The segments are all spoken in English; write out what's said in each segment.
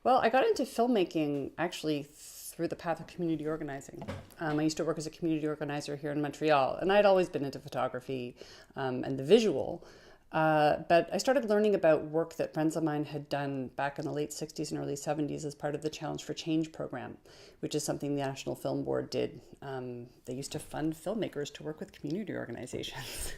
Well, I got into filmmaking actually through the path of community organizing. I used to work as a community organizer here in Montreal, and I'd always been into photography and the visual. But I started learning about work that friends of mine had done back in the late 60s and early 70s as part of the Challenge for Change program, which is something the National Film Board did. They used to fund filmmakers to work with community organizations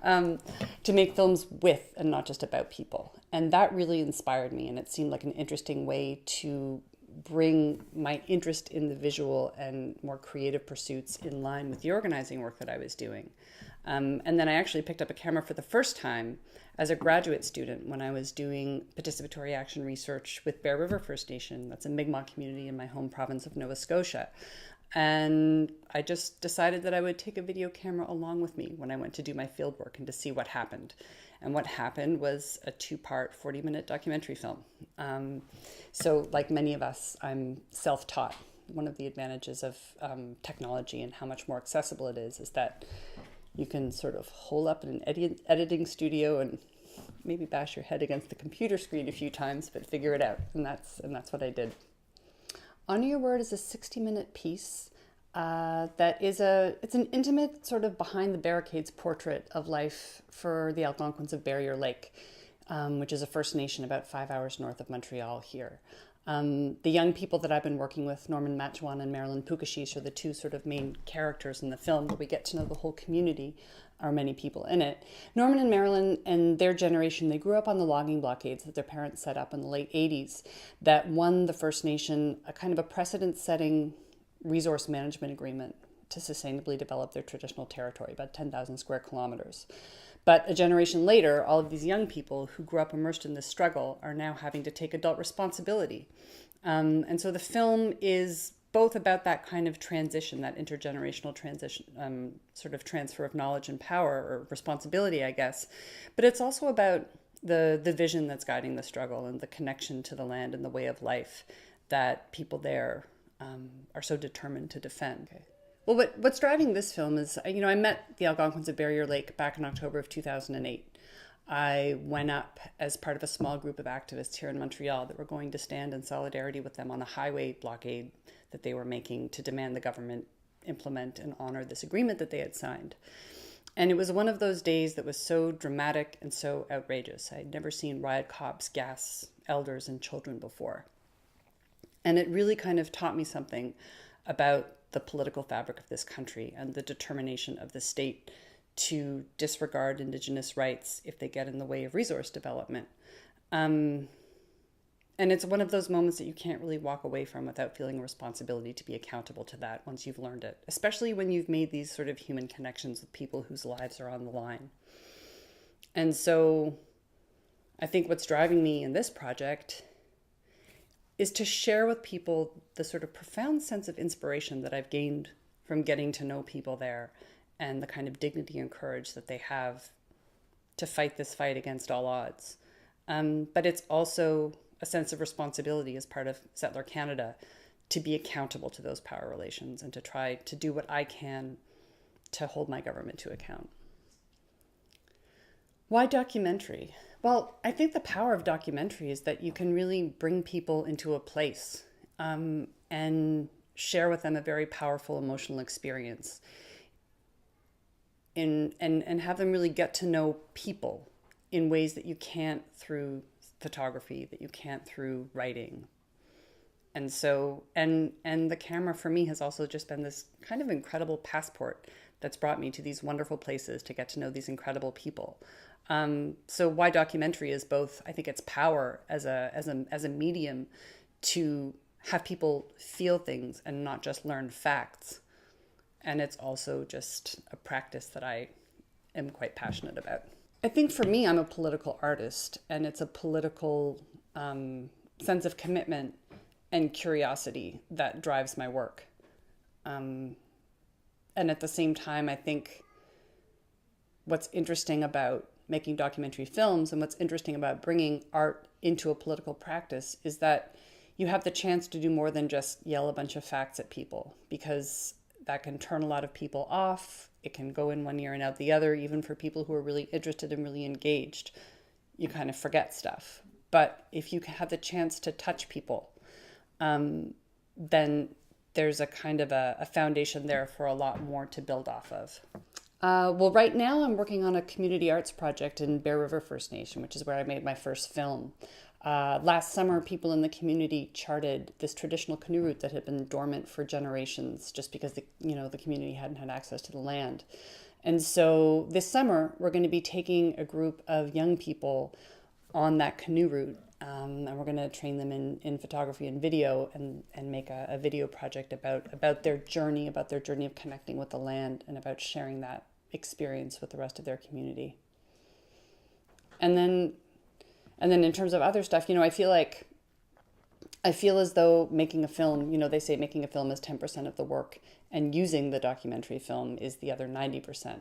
to make films with and not just about people. And that really inspired me, and it seemed like an interesting way to bring my interest in the visual and more creative pursuits in line with the organizing work that I was doing. And then I actually picked up a camera for the first time as a graduate student when I was doing participatory action research with Bear River First Nation. That's a Mi'kmaq community in my home province of Nova Scotia. And I just decided that I would take a video camera along with me when I went to do my field work and to see what happened. And what happened was a 2-part, 40-minute documentary film. So like many of us, I'm self-taught. One of the advantages of technology and how much more accessible it is that you can sort of hole up in an editing studio and maybe bash your head against the computer screen a few times, but figure it out. And that's what I did. Honor Your Word is a 60-minute piece it's an intimate sort of behind the barricades portrait of life for the Algonquins of Barrier Lake, which is a First Nation about 5 hours north of Montreal here. The young people that I've been working with, Norman Matchwan and Marilyn Pukashish, are the two sort of main characters in the film, where we get to know the whole community, or many people in it. Norman and Marilyn and their generation, they grew up on the logging blockades that their parents set up in the late 80s that won the First Nation a kind of a precedent-setting resource management agreement to sustainably develop their traditional territory, about 10,000 square kilometers. But a generation later, all of these young people who grew up immersed in this struggle are now having to take adult responsibility. And so the film is both about that kind of transition, that intergenerational transition, sort of transfer of knowledge and power, or responsibility, I guess. But it's also about the vision that's guiding the struggle and the connection to the land and the way of life that people there are so determined to defend. Okay. Well, what's driving this film is, I met the Algonquins of Barrier Lake back in October of 2008. I went up as part of a small group of activists here in Montreal that were going to stand in solidarity with them on a highway blockade that they were making to demand the government implement and honor this agreement that they had signed. And it was one of those days that was so dramatic and so outrageous. I had never seen riot cops gas elders and children before. And it really kind of taught me something about the political fabric of this country and the determination of the state to disregard Indigenous rights if they get in the way of resource development. And it's one of those moments that you can't really walk away from without feeling a responsibility to be accountable to that once you've learned it, especially when you've made these sort of human connections with people whose lives are on the line. And so I think what's driving me in this project is to share with people the sort of profound sense of inspiration that I've gained from getting to know people there, and the kind of dignity and courage that they have to fight this fight against all odds. But it's also a sense of responsibility as part of Settler Canada to be accountable to those power relations and to try to do what I can to hold my government to account. Why documentary? Well, I think the power of documentary is that you can really bring people into a place and share with them a very powerful emotional experience and have them really get to know people in ways that you can't through photography, that you can't through writing. And so, and the camera for me has also just been this kind of incredible passport that's brought me to these wonderful places to get to know these incredible people. So why documentary is both, I think it's power as a medium to have people feel things and not just learn facts. And it's also just a practice that I am quite passionate about. I think for me, I'm a political artist, and it's a political sense of commitment and curiosity that drives my work. And at the same time, I think what's interesting about making documentary films and what's interesting about bringing art into a political practice is that you have the chance to do more than just yell a bunch of facts at people, because that can turn a lot of people off. It can go in one ear and out the other. Even for people who are really interested and really engaged, you kind of forget stuff. But if you have the chance to touch people, then there's a kind of a foundation there for a lot more to build off of. Well, right now I'm working on a community arts project in Bear River First Nation, which is where I made my first film. Last summer, people in the community charted this traditional canoe route that had been dormant for generations just because the community hadn't had access to the land. And so this summer, we're going to be taking a group of young people on that canoe route, and we're going to train them in photography and video, and make a video project about their journey of connecting with the land, and about sharing that experience with the rest of their community. And then in terms of other stuff, I feel as though making a film, they say making a film is 10% of the work, and using the documentary film is the other 90%.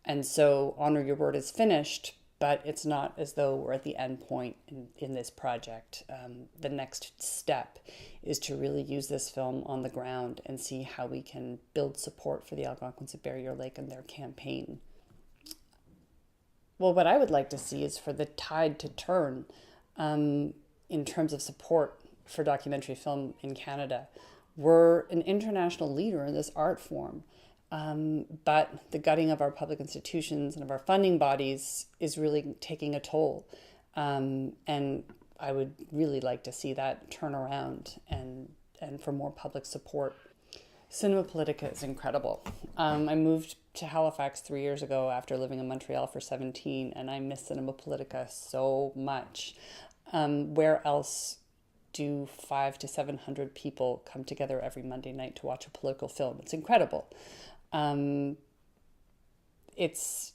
And so Honor Your Word is finished, but it's not as though we're at the end point in this project. The next step is to really use this film on the ground and see how we can build support for the Algonquins of Barrier Lake and their campaign. Well, what I would like to see is for the tide to turn in terms of support for documentary film in Canada. We're an international leader in this art form. But the gutting of our public institutions and of our funding bodies is really taking a toll. And I would really like to see that turn around and for more public support. Cinema Politica is incredible. I moved to Halifax 3 years ago after living in Montreal for 17, and I miss Cinema Politica so much. Where else do 500 to 700 people come together every Monday night to watch a political film? It's incredible. It's,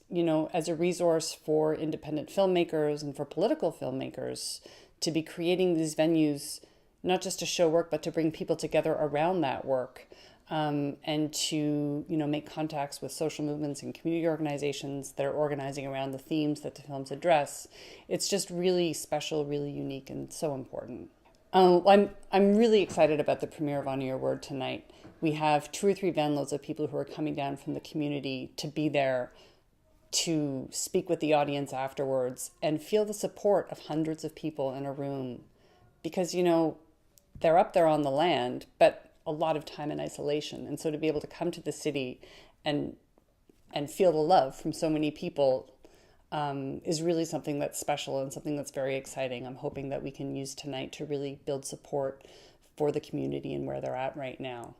as a resource for independent filmmakers and for political filmmakers to be creating these venues, not just to show work, but to bring people together around that work, and to, make contacts with social movements and community organizations that are organizing around the themes that the films address. It's just really special, really unique, and so important. I'm really excited about the premiere of Honor Your Word tonight. We have 2 or 3 van loads of people who are coming down from the community to be there to speak with the audience afterwards and feel the support of hundreds of people in a room. Because, they're up there on the land, but a lot of time in isolation. And so to be able to come to the city and feel the love from so many people is really something that's special and something that's very exciting. I'm hoping that we can use tonight to really build support for the community and where they're at right now.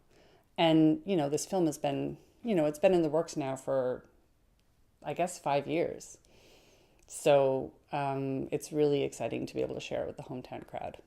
And, this film has been, it's been in the works now for, I guess, 5 years. So it's really exciting to be able to share it with the hometown crowd.